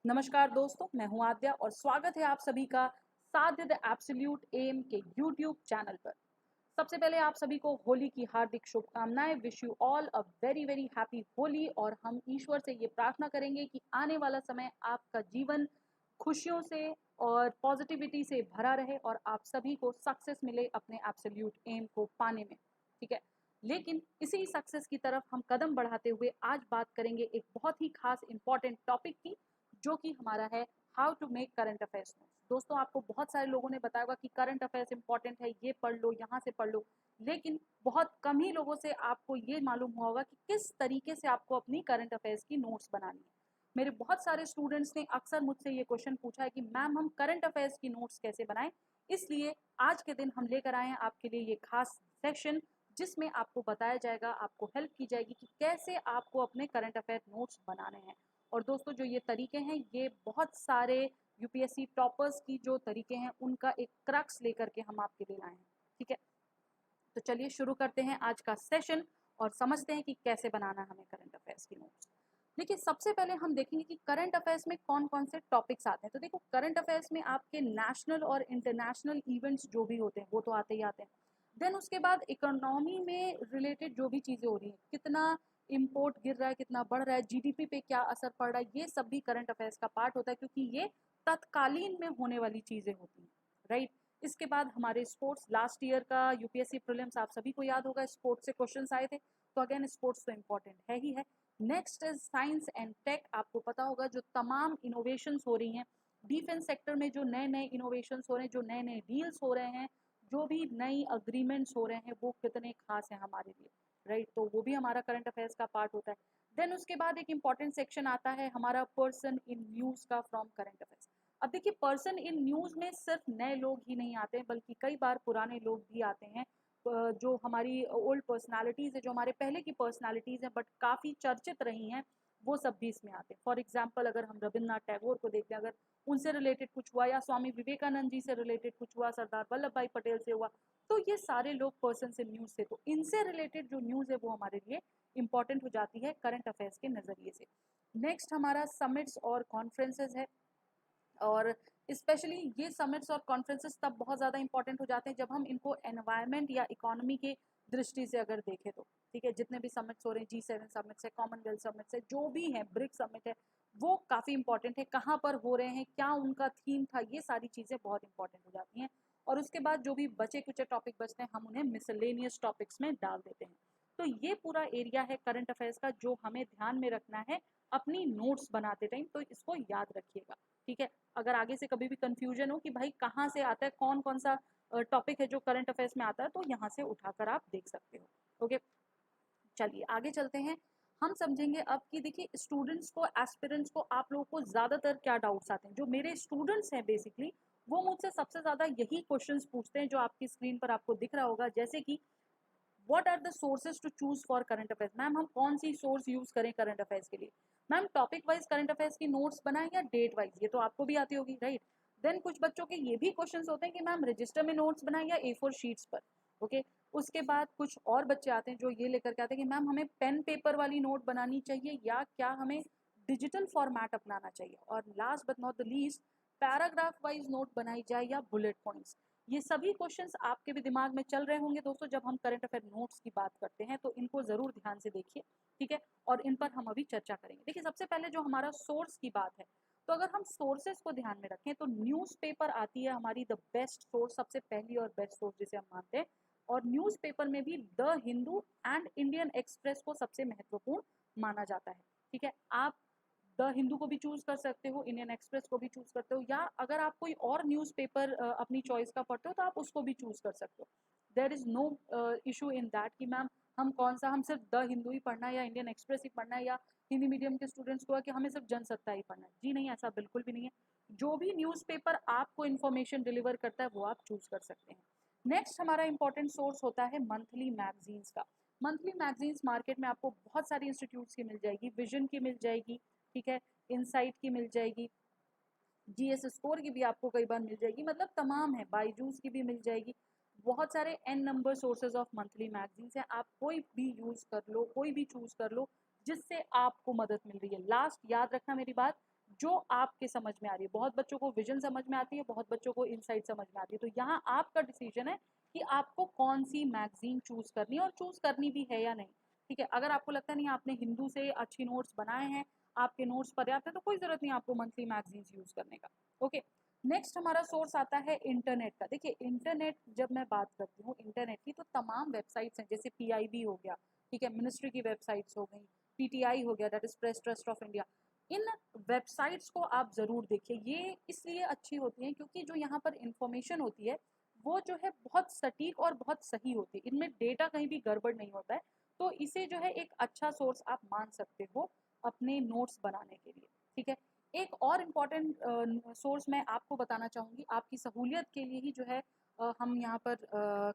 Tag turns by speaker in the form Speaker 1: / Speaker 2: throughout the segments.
Speaker 1: नमस्कार दोस्तों, मैं हूं आद्या और स्वागत है आप सभी का साध्य द एब्सोल्यूट एम के यूट्यूब चैनल पर। सबसे पहले आप सभी को होली की हार्दिक शुभकामनाएं। Wish you all a very very happy Holi. और हम ईश्वर से ये प्रार्थना करेंगे कि आने वाला समय आपका जीवन खुशियों से और पॉजिटिविटी से भरा रहे और आप सभी को सक्सेस मिले अपने एब्सोल्यूट एम को पाने में। ठीक है, लेकिन इसी सक्सेस की तरफ हम कदम बढ़ाते हुए आज बात करेंगे एक बहुत ही खास इंपॉर्टेंट टॉपिक की, जो कि हमारा है how to make current affairs notes. दोस्तों, आपको बहुत सारे लोगों ने बताया होगा कि करंट अफेयर्स इंपॉर्टेंट है, ये पढ़ लो, यहाँ से पढ़ लो, लेकिन बहुत कम ही लोगों से आपको ये मालूम हुआ होगा कि किस तरीके से आपको अपनी करंट अफेयर्स की नोट्स बनानी है। मेरे बहुत सारे स्टूडेंट्स ने अक्सर मुझसे ये क्वेश्चन पूछा है कि मैम हम करंट अफेयर्स की नोट्स कैसे बनाएं। इसलिए आज के दिन हम लेकर आए हैं आपके लिए ये खास सेक्शन, जिसमें आपको बताया जाएगा, आपको हेल्प की जाएगी कि कैसे आपको अपने करंट अफेयर नोट्स बनाने हैं। और दोस्तों, जो ये तरीके हैं ये बहुत सारे यूपीएससी टॉपर्स की जो तरीके हैं उनका एक क्रक्स लेकर के हम आपके लिए आए हैं। ठीक है, तो चलिए शुरू करते हैं आज का सेशन और समझते हैं कि कैसे बनाना है हमें करंट अफेयर्स की नोट्स। देखिए, सबसे पहले हम देखेंगे कि करंट अफेयर्स में कौन कौन से टॉपिक्स आते हैं। तो देखो, करंट अफेयर्स में आपके नेशनल और इंटरनेशनल इवेंट्स जो भी होते हैं वो तो आते ही आते हैं। देन उसके बाद इकोनॉमी में रिलेटेड जो भी चीज़ें हो रही हैं, कितना इम्पोर्ट गिर रहा है, कितना बढ़ रहा है, जीडीपी पे क्या असर पड़ रहा है, ये सब भी करंट अफेयर्स का पार्ट होता है, क्योंकि ये तत्कालीन में होने वाली चीज़ें होती हैं। राइट। इसके बाद हमारे स्पोर्ट्स, लास्ट ईयर का यूपीएससी प्रीलिम्स आप सभी को याद होगा, स्पोर्ट्स से क्वेश्चंस आए थे, तो अगेन स्पोर्ट्स तो इम्पोर्टेंट है ही है। Next is science and tech. आपको पता होगा जो तमाम इनोवेशंस हो रही हैं डिफेंस सेक्टर में, जो नए नए इनोवेशंस हो रहे हैं, जो नए नए डील्स हो रहे हैं, जो भी नई अग्रीमेंट्स हो रहे हैं, वो कितने खास हैं हमारे लिए। राइट, तो वो भी हमारा करंट अफेयर्स का पार्ट होता है। देन उसके बाद एक इंपॉर्टेंट सेक्शन आता है हमारा पर्सन इन न्यूज का फ्रॉम करंट अफेयर्स। अब देखिए, पर्सन इन न्यूज में सिर्फ नए लोग ही नहीं आते हैं, बल्कि कई बार पुराने लोग भी आते हैं। जो हमारी ओल्ड पर्सनालिटीज़ है, जो हमारे पहले की पर्सनालिटीज़ हैं बट काफ़ी चर्चित रही हैं, वो सब भी इसमें आते हैं। फॉर एग्जाम्पल, अगर हम रविन्द्रनाथ टैगोर को देखते हैं, अगर उनसे रिलेटेड कुछ हुआ, या स्वामी विवेकानंद जी से रिलेटेड कुछ हुआ, सरदार वल्लभ भाई पटेल से हुआ, तो ये सारे लोग पर्सन से न्यूज़ से, तो इनसे रिलेटेड जो न्यूज़ है वो हमारे लिए इंपॉर्टेंट हो जाती है करंट अफेयर्स के नज़रिए से। नेक्स्ट हमारा समिट्स और कॉन्फ्रेंसेज है, और स्पेशली ये समिट्स और कॉन्फ्रेंसेस तब बहुत ज़्यादा इंपॉर्टेंट हो जाते हैं जब हम इनको एनवायरनमेंट या इकोनॉमी के दृष्टि से अगर देखें तो। ठीक है, जितने भी समिट्स हो रहे हैं, G7 समिट्स है, कॉमनवेल्थ समिट्स है, जो भी है, ब्रिक समिट है, वो काफ़ी इंपॉर्टेंट है, कहाँ पर हो रहे हैं, क्या उनका थीम था, ये सारी चीज़ें बहुत इंपॉर्टेंट हो जाती हैं। और उसके बाद जो भी बचे कुछ टॉपिक बचते हैं, हम उन्हें मिसलेनियस टॉपिक्स में डाल देते हैं। तो ये पूरा एरिया है करंट अफेयर्स का, जो हमें ध्यान में रखना है अपनी नोट्स बनाते टाइम, तो इसको याद रखिएगा। ठीक है, अगर आगे से कभी भी कंफ्यूजन हो कि भाई कहाँ से आता है, कौन कौन सा टॉपिक है जो करंट अफेयर्स में आता है, तो यहाँ से उठाकर आप देख सकते हो। ओके, चलिए आगे चलते हैं। हम समझेंगे अब कि देखिए, स्टूडेंट्स को, एस्पिरेंट्स को, आप लोगों को ज़्यादातर क्या डाउट्स आते हैं। जो मेरे स्टूडेंट्स हैं बेसिकली, वो मुझसे सबसे ज़्यादा यही क्वेश्चंस पूछते हैं, जो आपकी स्क्रीन पर आपको दिख रहा होगा, जैसे कि what are the sources to choose for current affairs. Ma'am, हम कौन सी सोर्स यूज करें करंट अफेयर्स के लिए। Ma'am, topic wise current affairs की नोट्स बनाएं या डेट वाइज, ये तो आपको भी आती होगी, राइट। देन कुछ बच्चों के ये भी क्वेश्चंस होते हैं कि मैम रजिस्टर में नोट्स बनाएं या A4 शीट्स पर। ओके, उसके बाद कुछ और बच्चे आते हैं जो ये लेकर के आते हैं कि मैम हमें पेन पेपर वाली नोट बनानी चाहिए, या क्या हमें डिजिटल फॉर्मेट अपनाना चाहिए। और last but not the least, paragraph wise note बनाई जाए या बुलेट पॉइंट्स। ये सभी क्वेश्चंस आपके भी दिमाग में चल रहे होंगे दोस्तों, जब हम करंट अफेयर नोट्स की बात करते हैं, तो इनको ज़रूर ध्यान से देखिए। ठीक है, और इन पर हम अभी चर्चा करेंगे। देखिए, सबसे पहले जो हमारा सोर्स की बात है, तो अगर हम सोर्सेज को ध्यान में रखें तो न्यूज़पेपर आती है हमारी द बेस्ट सोर्स, सबसे पहली और बेस्ट सोर्स जिसे हम मानते हैं। और न्यूज़पेपर में भी the Hindu and Indian express को सबसे महत्वपूर्ण माना जाता है। ठीक है, आप द हिंदू को भी चूज कर सकते हो, इंडियन एक्सप्रेस को भी चूज करते हो, या अगर आप कोई और न्यूज़पेपर अपनी चॉइस का पढ़ते हो तो आप उसको भी चूज कर सकते हो। There is no issue in that कि मैम हम कौन सा, हम सिर्फ द हिंदू ही पढ़ना है या इंडियन एक्सप्रेस ही पढ़ना है, या हिंदी मीडियम के स्टूडेंट्स को है कि हमें सिर्फ जनसत्ता ही पढ़ना है। जी नहीं, ऐसा बिल्कुल भी नहीं है। जो भी न्यूज़पेपर आपको इन्फॉर्मेशन डिलीवर करता है वो आप चूज कर सकते हैं। नेक्स्ट हमारा इंपॉर्टेंट सोर्स होता है मंथली मैगजीन्स का। मंथली मैगजीन्स मार्केट में आपको बहुत सारी इंस्टीट्यूट्स की मिल जाएगी, विजन की मिल जाएगी, ठीक है, इनसाइट की मिल जाएगी, जीएस स्कोर की भी आपको कई बार मिल जाएगी, मतलब तमाम है, बाईजूस की भी मिल जाएगी। बहुत सारे n number sources of monthly magazines हैं, आप कोई भी यूज कर लो, कोई भी चूज कर लो जिससे आपको मदद मिल रही है। लास्ट याद रखना मेरी बात, जो आपके समझ में आ रही है। बहुत बच्चों को विजन समझ में आती है, बहुत बच्चों को इनसाइट समझ में आती है। तो यहाँ आपका डिसीजन है कि आपको कौन सी मैगजीन चूज करनी है और चूज करनी भी है या नहीं। ठीक है, अगर आपको लगता नहीं आपने हिंदू से अच्छी नोट्स बनाए हैं, आपके नोट्स पर्याप्त है, तो कोई जरूरत नहीं आपको मंथली मैगजीन्स यूज करने का। ओके, नेक्स्ट हमारा सोर्स आता है इंटरनेट का। देखिए इंटरनेट जब मैं बात करती हूँ इंटरनेट की, तो तमाम वेबसाइट्स हैं, जैसे पीआईबी हो गया, ठीक है, मिनिस्ट्री की वेबसाइट्स हो गई, पीटीआई हो गया, that is press trust of India. In websites को आप ज़रूर देखिए। ये इसलिए अच्छी होती हैं क्योंकि जो यहाँ पर इंफॉर्मेशन होती है वो जो है बहुत सटीक और बहुत सही होती है, इनमें डेटा कहीं भी गड़बड़ नहीं होता है। तो इसे जो है एक अच्छा सोर्स आप मान सकते हो अपने नोट्स बनाने के लिए। ठीक है, एक और इम्पॉर्टेंट सोर्स मैं आपको बताना चाहूँगी, आपकी सहूलियत के लिए ही जो है हम यहाँ पर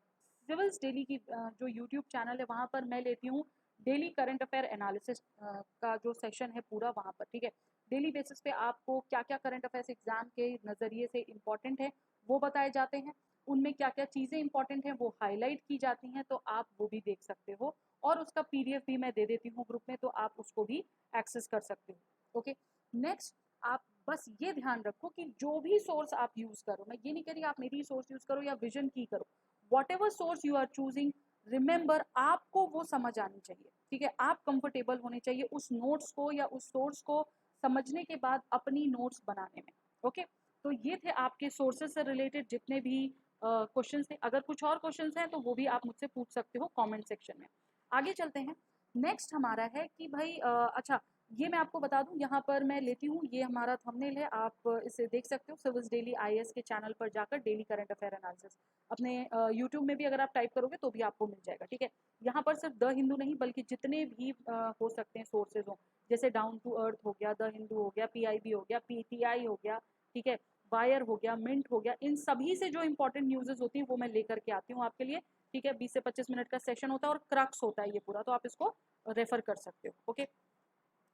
Speaker 1: सिविल्स डेली की जो यूट्यूब चैनल है वहाँ पर मैं लेती हूँ डेली करंट अफेयर एनालिसिस का जो सेशन है पूरा वहाँ पर। ठीक है, डेली बेसिस पे आपको क्या क्या करंट अफेयर्स एग्जाम के नज़रिए से इम्पॉर्टेंट है वो बताए जाते हैं, उनमें क्या क्या चीज़ें इंपॉर्टेंट हैं वो हाईलाइट की जाती हैं, तो आप वो भी देख सकते हो। और उसका पीडीएफ भी मैं दे देती हूँ ग्रुप में, तो आप उसको भी एक्सेस कर सकते हो। ओके, नेक्स्ट आप बस ये ध्यान रखो कि जो भी सोर्स आप यूज़ करो, मैं ये नहीं कह रही आप मेरी सोर्स यूज़ करो या विजन की करो, whatever source you are choosing, remember आपको वो समझ आनी चाहिए। ठीक है, आप कंफर्टेबल होने चाहिए उस नोट्स को या उस सोर्स को समझने के बाद अपनी नोट्स बनाने में। ओके, तो ये थे आपके सोर्सेज से रिलेटेड जितने भी क्वेश्चंस थे। अगर कुछ और क्वेश्चंस हैं तो वो भी आप मुझसे पूछ सकते हो कमेंट सेक्शन में। आगे चलते हैं। नेक्स्ट हमारा है कि भाई अच्छा, ये मैं आपको बता दूं, यहाँ पर मैं लेती हूँ, ये हमारा थंबनेल है, आप इसे देख सकते हो, सिविल्स डेली आईएएस के चैनल पर जाकर डेली करंट अफेयर एनालिसिस। अपने यूट्यूब में भी अगर आप टाइप करोगे तो भी आपको मिल जाएगा। ठीक है, यहाँ पर सिर्फ द हिंदू नहीं बल्कि जितने भी हो सकते हैं सोर्सेज हो, जैसे डाउन टू अर्थ हो गया, द हिंदू हो गया, पीआईबी हो गया, पीटीआई हो गया, ठीक है, वायर हो गया, मिंट हो गया, इन सभी से जो इंपॉर्टेंट न्यूज़ेस होती हैं वो मैं लेकर के आती हूँ आपके लिए। ठीक है, 20 से 25 मिनट का सेशन होता है और क्रक्स होता है ये पूरा, तो आप इसको रेफर कर सकते हो। ओके,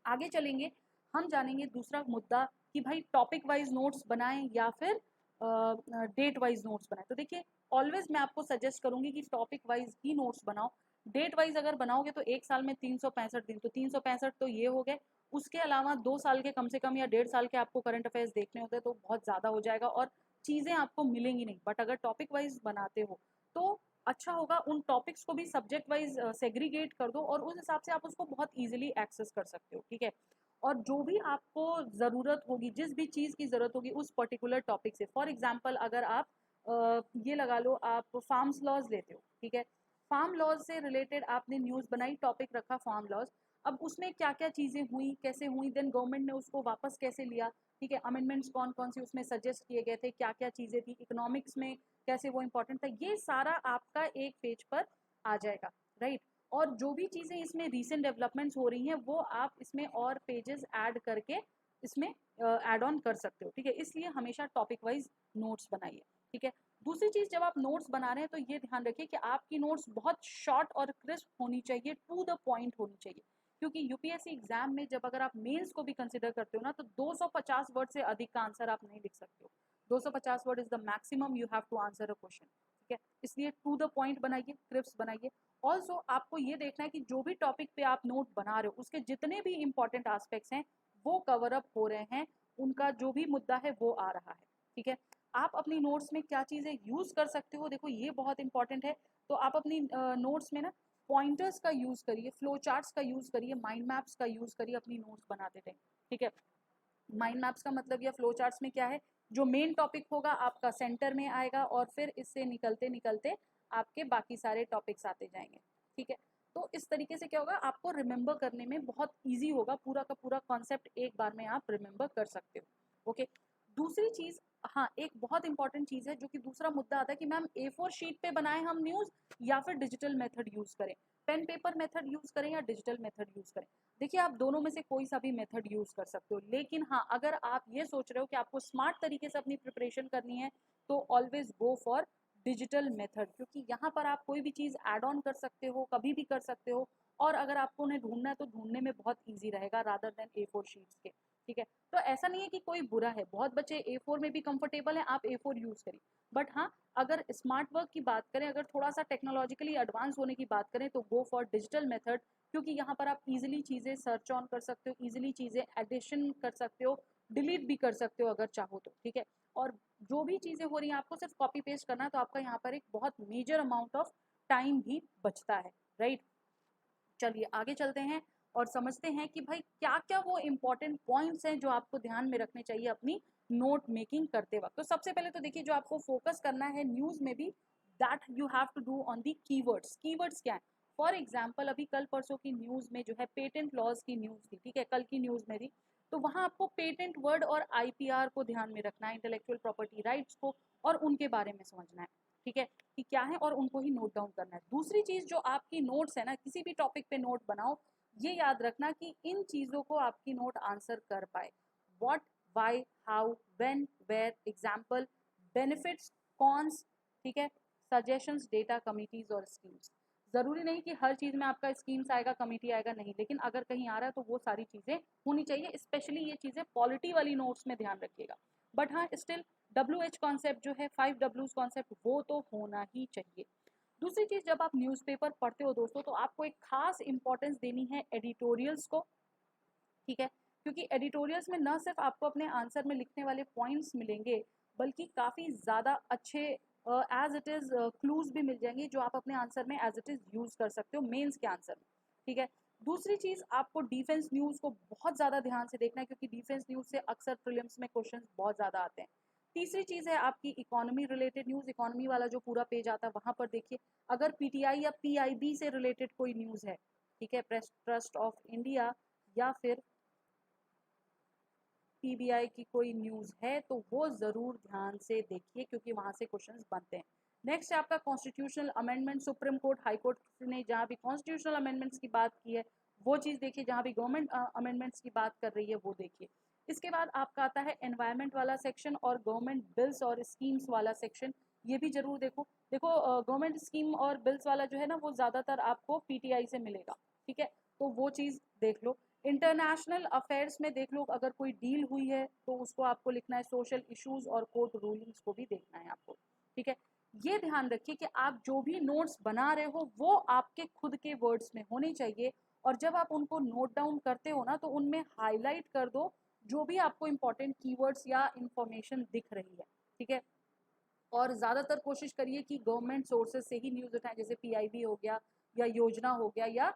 Speaker 1: आगे चलेंगे, हम जानेंगे दूसरा मुद्दा कि भाई टॉपिक वाइज नोट्स बनाएं या फिर डेट वाइज नोट्स बनाएं। तो देखिए ऑलवेज मैं आपको सजेस्ट करूंगी कि टॉपिक वाइज ही नोट्स बनाओ। डेट वाइज अगर बनाओगे तो एक साल में 365 दिन, तो 365 तो ये हो गए, उसके अलावा 2 साल के कम से कम या 1.5 साल के आपको करंट अफेयर्स देखने होते हैं, तो बहुत ज़्यादा हो जाएगा और चीज़ें आपको मिलेंगी नहीं। बट अगर टॉपिक वाइज बनाते हो तो अच्छा होगा, उन टॉपिक्स को भी सब्जेक्ट वाइज सेग्रीगेट कर दो और उस हिसाब से आप उसको बहुत इजीली एक्सेस कर सकते हो। ठीक है, और जो भी आपको ज़रूरत होगी, जिस भी चीज़ की ज़रूरत होगी उस पर्टिकुलर टॉपिक से, फॉर एग्जांपल अगर आप ये लगा लो आप फार्म्स लॉज लेते हो, ठीक है, फार्म लॉज से रिलेटेड आपने न्यूज़ बनाई, टॉपिक रखा फार्म लॉज, अब उसमें क्या क्या चीज़ें हुई, कैसे हुई, देन गवर्नमेंट ने उसको वापस कैसे लिया, ठीक है, अमेंडमेंट्स कौन कौन सी उसमें सजेस्ट किए गए थे, क्या क्या चीज़ें थी, इकोनॉमिक्स में कैसे वो इंपॉर्टेंट था, ये सारा आपका एक पेज पर आ जाएगा, राइट। और जो भी चीज़ें इसमें रीसेंट डेवलपमेंट्स हो रही हैं वो आप इसमें और पेजेस ऐड करके इसमें ऐड ऑन कर सकते हो। ठीक है, इसलिए हमेशा टॉपिक वाइज नोट्स बनाइए। ठीक है, दूसरी चीज़, जब आप नोट्स बना रहे हैं तो ये ध्यान रखिए कि आपकी नोट्स बहुत शॉर्ट और क्रिस्प होनी चाहिए, टू द पॉइंट होनी चाहिए, क्योंकि यूपीएससी एग्जाम में जब अगर आप मेंस को भी कंसिडर करते हो ना, तो 250 वर्ड से अधिक का आंसर आप नहीं लिख सकते हो। 250 word is the maximum you have to answer a question. ठीक है, इसलिए टू द पॉइंट बनाइए, क्रिप्स बनाइए। ऑल्सो आपको ये देखना है कि जो भी टॉपिक पे आप नोट बना रहे हो उसके जितने भी इंपॉर्टेंट एस्पेक्ट्स हैं वो कवर अप हो रहे हैं, उनका जो भी मुद्दा है वो आ रहा है। ठीक है, आप अपनी नोट्स में क्या चीज़ें यूज़ कर सकते हो, देखो ये बहुत इंपॉर्टेंट है। तो आप अपनी नोट्स में ना पॉइंटर्स का यूज़ करिए, फ्लो चार्ट्स का यूज़ करिए, माइंड मैप्स का यूज़ करिए अपनी नोट्स बनाते टाइम। ठीक है, माइंड मैप्स का मतलब या फ्लो चार्ट्स में क्या है, जो मेन टॉपिक होगा आपका सेंटर में आएगा और फिर इससे निकलते निकलते आपके बाकी सारे टॉपिक्स आते जाएंगे। ठीक है, तो इस तरीके से क्या होगा, आपको रिमेंबर करने में बहुत ईजी होगा, पूरा का पूरा कॉन्सेप्ट एक बार में आप रिमेंबर कर सकते हो। ओके, दूसरी चीज़, हाँ एक बहुत इंपॉर्टेंट चीज़ है जो कि दूसरा मुद्दा आता है कि मैम A4 शीट पे बनाए हम न्यूज़ या फिर डिजिटल मेथड यूज़ करें, पेन पेपर मेथड यूज़ करें या डिजिटल मेथड यूज़ करें। देखिए आप दोनों में से कोई सा भी मेथड यूज़ कर सकते हो, लेकिन हाँ अगर आप ये सोच रहे हो कि आपको स्मार्ट तरीके से अपनी प्रिपरेशन करनी है तो always go for digital method, क्योंकि यहाँ पर आप कोई भी चीज़ ऐड ऑन कर सकते हो, कभी भी कर सकते हो, और अगर आपको उन्हें ढूंढना है तो ढूंढने में बहुत ईजी रहेगा रादर देन A4 शीट्स के। ठीक है, तो ऐसा नहीं है कि कोई बुरा है, बहुत बच्चे A4 में भी कंफर्टेबल हैं, आप A4 यूज़ करिए। बट हाँ, अगर स्मार्ट वर्क की बात करें, अगर थोड़ा सा टेक्नोलॉजिकली एडवांस होने की बात करें तो गो फॉर डिजिटल मेथड, क्योंकि यहाँ पर आप इजीली चीज़ें सर्च ऑन कर सकते हो, इजीली चीज़ें एडिशन कर सकते हो, डिलीट भी कर सकते हो अगर चाहो तो, ठीक है। और जो भी चीज़ें हो रही हैं आपको सिर्फ कॉपी पेस्ट करना है, तो आपका यहाँ पर एक बहुत मेजर अमाउंट ऑफ टाइम भी बचता है, राइट। चलिए आगे चलते हैं और समझते हैं कि भाई क्या क्या वो इम्पोर्टेंट पॉइंट्स हैं जो आपको ध्यान में रखने चाहिए अपनी नोट मेकिंग करते वक्त। तो सबसे पहले तो देखिए, जो आपको फोकस करना है न्यूज़ में भी, that you have to do on the keywords. Keywords क्या है? फॉर एग्जाम्पल अभी कल परसों की न्यूज़ में जो है पेटेंट लॉज की न्यूज़ थी, ठीक है, कल की न्यूज़ में थी। तो वहाँ आपको पेटेंट वर्ड और आईपीआर को ध्यान में रखना है, इंटेलेक्चुअल प्रॉपर्टी राइट्स को, और उनके बारे में समझना है, ठीक है, कि क्या है, और उनको ही नोट डाउन करना है। दूसरी चीज़ जो आपकी नोट्स है ना, किसी भी टॉपिक पे नोट बनाओ, ये याद रखना कि इन चीज़ों को आपकी नोट आंसर कर पाए। What, why, how, when, where, example, benefits, cons, ठीक है, सजेशंस, डेटा, कमिटीज और स्कीम्स। जरूरी नहीं कि हर चीज में आपका स्कीम्स आएगा, कमिटी आएगा, नहीं, लेकिन अगर कहीं आ रहा है तो वो सारी चीजें होनी चाहिए। स्पेशली ये चीजें पॉलिटी वाली नोट्स में ध्यान रखिएगा। बट हाँ, स्टिल WH कॉन्सेप्ट जो है, 5 Ws कॉन्सेप्ट, वो तो होना ही चाहिए। दूसरी चीज, जब आप न्यूज़पेपर पढ़ते हो दोस्तों, तो आपको एक खास इंपॉर्टेंस देनी है एडिटोरियल्स को, ठीक है, क्योंकि एडिटोरियल्स में न सिर्फ आपको अपने आंसर में लिखने वाले पॉइंट्स मिलेंगे, बल्कि काफ़ी ज़्यादा अच्छे एज इट इज़ क्लूज भी मिल जाएंगे, जो आप अपने आंसर में एज इट इज़ यूज़ कर सकते हो मेंस के आंसर में, ठीक है। दूसरी चीज़, आपको डिफेंस न्यूज़ को बहुत ज़्यादा ध्यान से देखना है, क्योंकि डिफेंस न्यूज़ से अक्सर प्रीलिम्स में क्वेश्चन बहुत ज़्यादा आते हैं। तीसरी चीज़ है आपकी इकोनॉमी रिलेटेड न्यूज़। इकोनॉमी वाला जो पूरा पेज आता है वहाँ पर देखिए, अगर PTI या PIB से रिलेटेड कोई न्यूज़ है, ठीक है, प्रेस ट्रस्ट ऑफ इंडिया या फिर PBI की कोई न्यूज़ है, तो वो ज़रूर ध्यान से देखिए, क्योंकि वहाँ से क्वेश्चंस बनते हैं। नेक्स्ट है आपका constitutional amendment. Supreme court, high court ने जहाँ भी कॉन्स्टिट्यूशनल अमेंडमेंट्स की बात की है, वो चीज़ देखिए। जहाँ भी गवर्नमेंट अमेंडमेंट्स की बात कर रही है, वो देखिए। इसके बाद आपका आता है एनवायरमेंट वाला सेक्शन और गवर्नमेंट बिल्स और स्कीम्स वाला सेक्शन। ये भी जरूर देखो। देखो, गवर्नमेंट स्कीम और बिल्स वाला जो है ना, वो ज़्यादातर आपको PTI से मिलेगा, ठीक है, तो वो चीज़ देख लो। इंटरनेशनल अफेयर्स में देख लो, अगर कोई डील हुई है तो उसको आपको लिखना है। सोशल इश्यूज और कोर्ट रूलिंग्स को भी देखना है आपको, ठीक है। ये ध्यान रखिए कि आप जो भी नोट्स बना रहे हो वो आपके खुद के वर्ड्स में होने चाहिए, और जब आप उनको नोट डाउन करते हो ना, तो उनमें हाईलाइट कर दो जो भी आपको इंपॉर्टेंट कीवर्ड्स या इंफॉर्मेशन दिख रही है, ठीक है। और ज़्यादातर कोशिश करिए कि गवर्नमेंट सोर्सेज से ही न्यूज़ उठाएं, जैसे PIB हो गया, या योजना हो गया, या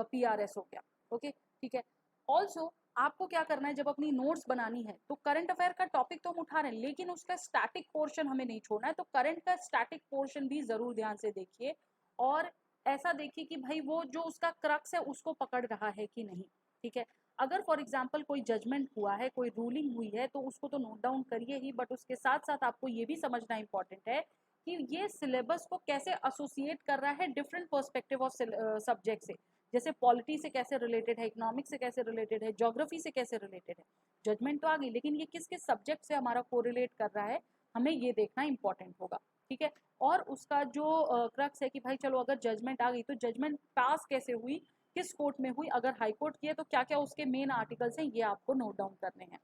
Speaker 1: PRS हो गया, ओके, ठीक है। ऑल्सो आपको क्या करना है, जब अपनी नोट्स बनानी है, तो करंट अफेयर का टॉपिक तो हम उठा रहे हैं, लेकिन उसका स्टैटिक पोर्शन हमें नहीं छोड़ना है। तो करंट का स्टैटिक पोर्शन भी ज़रूर ध्यान से देखिए, और ऐसा देखिए कि भाई वो जो उसका क्रक्स है उसको पकड़ रहा है कि नहीं, ठीक है। अगर फॉर एग्जाम्पल कोई जजमेंट हुआ है, कोई रूलिंग हुई है, तो उसको तो नोट डाउन करिए ही, बट उसके साथ साथ आपको ये भी समझना इंपॉर्टेंट है कि ये सिलेबस को कैसे एसोसिएट कर रहा है डिफरेंट पर्सपेक्टिव ऑफ सब्जेक्ट से। जैसे पॉलिटी से कैसे रिलेटेड है, इकोनॉमिक्स से कैसे रिलेटेड है, ज्योग्राफी से कैसे रिलेटेड है। जजमेंट तो आ गई, लेकिन ये किस किस सब्जेक्ट से हमारा कोरिलेट कर रहा है, हमें ये देखना इंपॉर्टेंट होगा, ठीक है। और उसका जो क्रक्स है कि भाई चलो, अगर जजमेंट आ गई तो जजमेंट पास कैसे हुई, किस कोर्ट में हुई, अगर हाई कोर्ट की है तो क्या क्या उसके मेन आर्टिकल्स हैं, ये आपको नोट डाउन करने हैं।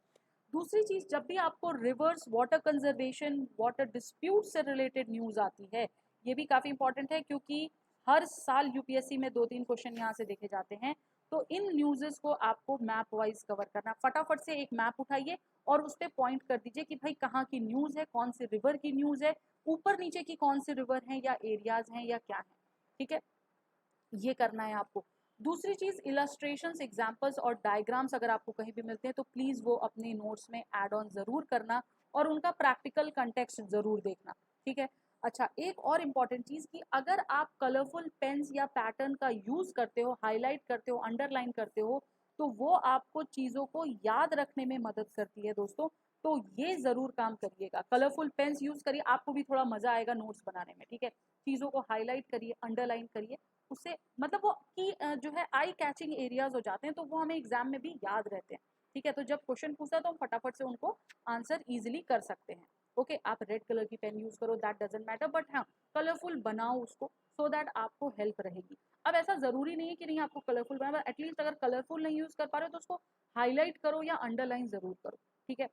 Speaker 1: दूसरी चीज, जब भी आपको reverse, water conservation, water dispute से रिलेटेड न्यूज आती है, ये भी काफी इंपॉर्टेंट है, क्योंकि हर साल UPSC में 2-3 क्वेश्चन यहाँ से देखे जाते हैं। तो इन न्यूज़ेस को आपको मैप वाइज कवर करना। फटाफट से एक मैप उठाइए और उस पर पॉइंट कर दीजिए कि भाई कहाँ की न्यूज़ है, कौन सी रिवर की न्यूज़ है, ऊपर नीचे की कौन सी रिवर है, या एरियाज हैं, या क्या है, ठीक है, ये करना है आपको। दूसरी चीज, इलस्ट्रेशंस, एग्जांपल्स और डायग्राम्स अगर आपको कहीं भी मिलते हैं, तो प्लीज वो अपने नोट्स में ऐड ऑन जरूर करना, और उनका प्रैक्टिकल कंटेक्स्ट जरूर देखना, ठीक है। अच्छा, एक और इम्पॉर्टेंट चीज, कि अगर आप कलरफुल पेन्स या पैटर्न का यूज करते हो, हाईलाइट करते हो, अंडरलाइन करते हो, तो वो आपको चीजों को याद रखने में मदद करती है दोस्तों। तो ये जरूर काम करिएगा, कलरफुल पेन्स यूज करिए, आपको भी थोड़ा मजा आएगा नोट्स बनाने में, ठीक है। चीजों को हाईलाइट करिए, अंडरलाइन करिए, उससे मतलब वो की जो है आई कैचिंग एरियाज हो जाते हैं, तो वो हमें एग्जाम में भी याद रहते हैं, ठीक है। तो जब क्वेश्चन पूछता है तो हम फटाफट से उनको आंसर इजीली कर सकते हैं। ओके, आप रेड कलर की पेन यूज करो, दैट डजेंट मैटर, बट हाँ, कलरफुल बनाओ उसको, सो दैट आपको हेल्प रहेगी। अब ऐसा जरूरी नहीं है कि नहीं आपको कलरफुल बनाना, एटलीस्ट अगर कलरफुल नहीं यूज कर पा रहे हो तो उसको हाईलाइट करो या अंडरलाइन जरूर करो, ठीक है।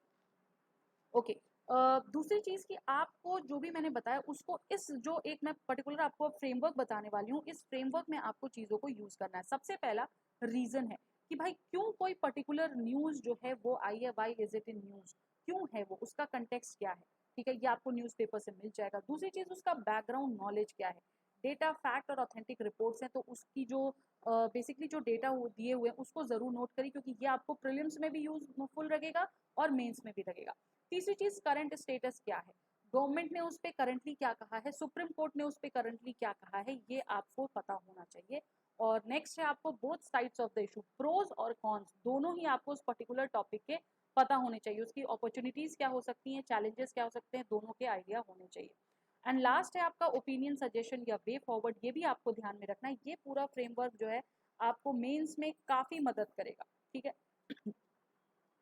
Speaker 1: ओके, दूसरी चीज कि आपको जो भी मैंने बताया उसको, इस जो एक मैं पर्टिकुलर आपको फ्रेमवर्क बताने वाली हूँ, इस फ्रेमवर्क में आपको चीजों को यूज करना है। सबसे पहला रीजन है कि भाई क्यों कोई पर्टिकुलर न्यूज़ जो है वो आई है, why is it in news, क्यों है वो, उसका कंटेक्स्ट क्या है, ठीक है, ये आपको न्यूज़पेपर से मिल जाएगा। दूसरी चीज़ उसका बैकग्राउंड नॉलेज क्या है, डेटा फैक्ट और ऑथेंटिक रिपोर्ट्स हैं तो उसकी जो बेसिकली जो डेटा दिए हुए हैं उसको ज़रूर नोट करिए, क्योंकि ये आपको प्रीलिम्स में भी यूजफुल लगेगा और मेंस में भी लगेगा। तीसरी चीज़ करंट स्टेटस क्या है, गवर्नमेंट ने उस पर करंटली क्या कहा है, सुप्रीम कोर्ट ने उस पर करंटली क्या कहा है, ये आपको पता होना चाहिए। और नेक्स्ट है आपको both sides of the issue, pros और कॉन्स दोनों ही आपको उस पर्टिकुलर टॉपिक के पता होने चाहिए, उसकी अपॉर्चुनिटीज क्या हो सकती हैं, चैलेंजेस क्या हो सकते हैं, दोनों के आइडिया होने चाहिए। एंड लास्ट है आपका ओपिनियन, सजेशन या वे फॉरवर्ड, ये भी आपको ध्यान में रखना है। ये पूरा फ्रेमवर्क जो है आपको मेंस में काफ़ी मदद करेगा, ठीक है।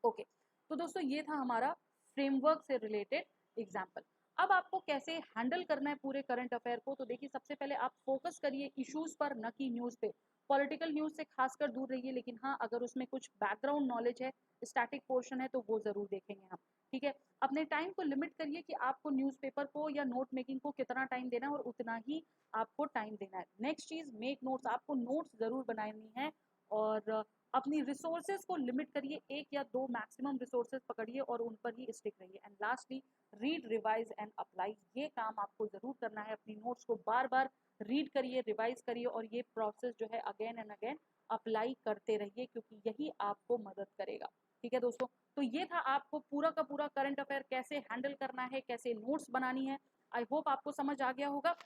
Speaker 1: ओके तो दोस्तों ये था हमारा फ्रेमवर्क से रिलेटेड एग्जाम्पल। अब आपको कैसे हैंडल करना है पूरे करंट अफेयर को, तो देखिए सबसे पहले आप फोकस करिए इश्यूज पर, न कि न्यूज़ पे। पॉलिटिकल न्यूज़ से खासकर दूर रहिए, लेकिन हाँ अगर उसमें कुछ बैकग्राउंड नॉलेज है, स्टैटिक पोर्शन है, तो वो जरूर देखेंगे हम, ठीक है। अपने टाइम को लिमिट करिए कि आपको न्यूज़पेपर को या नोट मेकिंग को कितना टाइम देना है, और उतना ही आपको टाइम देना है। नेक्स्ट चीज मेक नोट्स, आपको नोट्स जरूर बनानी है, और अपनी रिसोर्सेज को लिमिट करिए, एक या दो मैक्सिमम रिसोर्सेज पकड़िए और उन पर ही स्टिक रहिए। And lastly read, revise and apply, ये काम आपको जरूर करना है। अपनी नोट्स को बार बार रीड करिए, रिवाइज करिए, और ये प्रोसेस जो है अगेन एंड अगेन अप्लाई करते रहिए, क्योंकि यही आपको मदद करेगा, ठीक है दोस्तों। तो ये था आपको पूरा का पूरा करंट अफेयर कैसे हैंडल करना है, कैसे नोट्स बनानी है। आई होप आपको समझ आ गया होगा।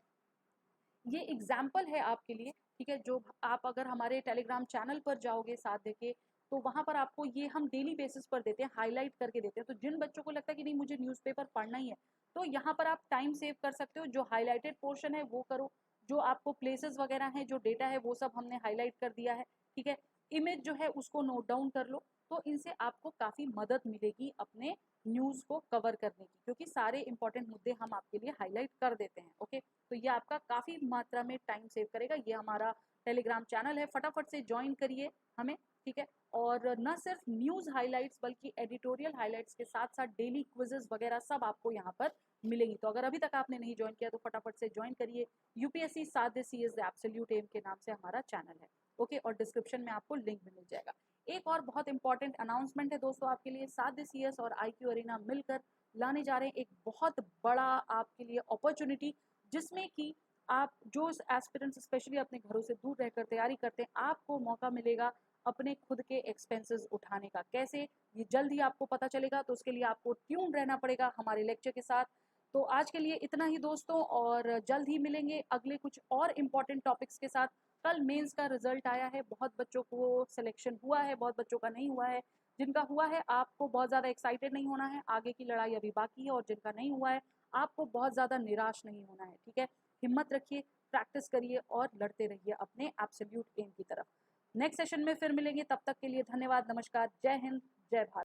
Speaker 1: ये एग्जाम्पल है आपके लिए, ठीक है, जो आप अगर हमारे टेलीग्राम चैनल पर जाओगे साथ देके, तो वहां पर आपको ये हम डेली बेसिस पर देते हैं, हाईलाइट करके देते हैं। तो जिन बच्चों को लगता है कि नहीं मुझे न्यूज़पेपर पढ़ना ही है, तो यहाँ पर आप टाइम सेव कर सकते हो, जो हाईलाइटेड पोर्शन है वो करो, जो आपको प्लेसेस वगैरह हैं, जो डेटा है वो सब हमने हाईलाइट कर दिया है, ठीक है। इमेज जो है उसको नोट डाउन कर लो, तो इनसे आपको काफ़ी मदद मिलेगी अपने न्यूज़ को कवर करने की, क्योंकि सारे इंपॉर्टेंट मुद्दे हम आपके लिए हाईलाइट कर देते हैं। ओके तो ये आपका काफ़ी मात्रा में टाइम सेव करेगा। ये हमारा टेलीग्राम चैनल है, फटाफट से ज्वाइन करिए हमें, ठीक है। और न सिर्फ न्यूज़ हाइलाइट्स बल्कि एडिटोरियल हाइलाइट्स के साथ साथ डेली क्विजेस वगैरह सब आपको यहाँ पर मिलेंगी। तो अगर अभी तक आपने नहीं ज्वाइन किया तो फटाफट से ज्वाइन करिए। यूपीएससी साध्य C S the absolute M के नाम से हमारा चैनल है, ओके। और डिस्क्रिप्शन में आपको लिंक भी मिल जाएगा। एक और बहुत इंपॉर्टेंट अनाउंसमेंट है दोस्तों आपके लिए, साध्य सी एस और IQ अरीना मिलकर लाने जा रहे हैं एक बहुत बड़ा आपके लिए अपॉर्चुनिटी, जिसमें कि आप जो एस्पिरेंट्स स्पेशली अपने घरों से दूर रहकर तैयारी करते हैं, आपको मौका मिलेगा अपने खुद के एक्सपेंसेस उठाने का। कैसे, ये जल्द ही आपको पता चलेगा, तो उसके लिए आपको ट्यून रहना पड़ेगा हमारे लेक्चर के साथ। तो आज के लिए इतना ही दोस्तों, और जल्द ही मिलेंगे अगले कुछ और इम्पॉर्टेंट टॉपिक्स के साथ। कल मेंस का रिजल्ट आया है, बहुत बच्चों को सिलेक्शन हुआ है, बहुत बच्चों का नहीं हुआ है। जिनका हुआ है आपको बहुत ज़्यादा एक्साइटेड नहीं होना है, आगे की लड़ाई अभी बाकी है। और जिनका नहीं हुआ है आपको बहुत ज़्यादा निराश नहीं होना है, ठीक है। हिम्मत रखिए, प्रैक्टिस करिए और लड़ते रहिए अपने एब्सोल्यूट एम की तरफ। नेक्स्ट सेशन में फिर मिलेंगे, तब तक के लिए धन्यवाद, नमस्कार, जय हिंद, जय भारत।